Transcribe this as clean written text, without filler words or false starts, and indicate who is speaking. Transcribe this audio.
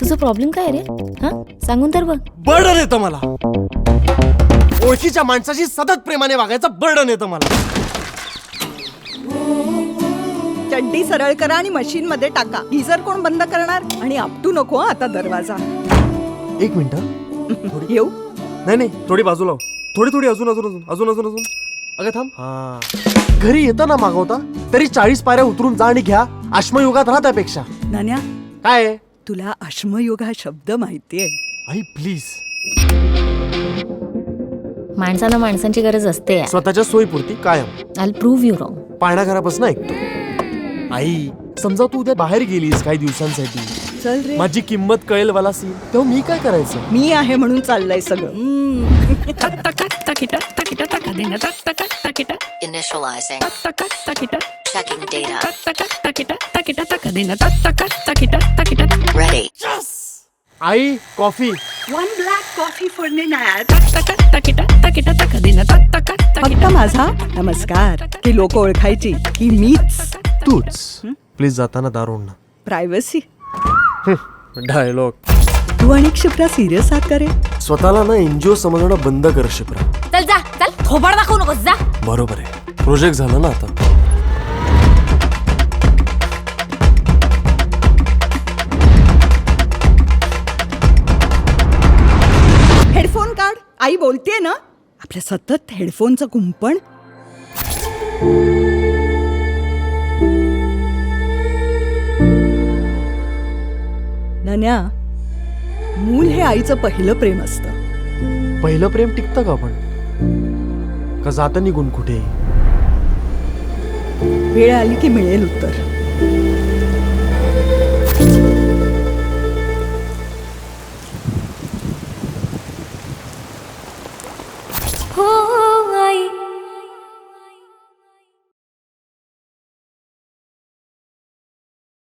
Speaker 1: तुझा प्रॉब्लेम काय रे? हा, सांगून तर बघ.
Speaker 2: बर्डन येतं मला. ओळखीच्या माणसाशी सतत प्रेमाने वागायचं बर्डन येतं मला.
Speaker 3: चड्डी सरळ करा आणि मशीन मध्ये टाका. गीझर कोण बंद करणार? आणि आपटू नको आता दरवाजा.
Speaker 2: एक मिनिट.
Speaker 3: येऊ?
Speaker 2: नाही थोडी बाजूला हो. थोडी अजून अजून अजून अजून अजून अजून अगं थांब. हा, घरी येताना मागवता तरी 40 पायऱ्या उतरून जा आणि घ्या. अश्मयुगात राहा त्यापेक्षा.
Speaker 3: नान्या,
Speaker 2: काय आहे?
Speaker 3: तुला अश्मयुग हा शब्द माहितीये?
Speaker 2: आई प्लीज.
Speaker 1: माणसांना माणसांची गरज असते.
Speaker 2: स्वतःच्या सोयीपुरती कायम.
Speaker 1: I prove you wrong.
Speaker 2: पाळणा घरापासून ऐकतो. आई, समजा तू उद्या बाहेर गेलीस काही दिवसांसाठी,
Speaker 3: चल रे,
Speaker 2: माझी किंमत कळेल मला सी, तेव्हा मी काय करायचं?
Speaker 3: मी आहे म्हणून चाललंय सगळं.
Speaker 4: Initializing. Checking data. Ready.
Speaker 2: I, coffee.
Speaker 3: One black coffee for Ninad. फक्त माझा नमस्कार की लोक ओळखायची की मीच.
Speaker 2: तूच. प्लीज जाताना दारू ना.
Speaker 3: प्रायव्हसी.
Speaker 2: डायलॉग.
Speaker 3: तू आणि क्षिप्रा सिरियस आहात का रे?
Speaker 2: स्वतःला ना एनजीओ समजणं बंद कर शिप्रा.
Speaker 1: चल जा, चल थोबाड दाखवू नकोस, जा.
Speaker 2: बरोबर आहे. प्रोजेक्ट झाला ना आता.
Speaker 3: हेडफोन काढ. आई बोलतेय ना. आपल्या सतत हेडफोनचं कुंपण. नन्या, मूल हे आईचं पहिलं प्रेम असतं.
Speaker 2: पहिलं प्रेम टिकतं का पण? का जातं निघून कुठे?
Speaker 3: वेळ आली की मिळेल उत्तर.
Speaker 1: हो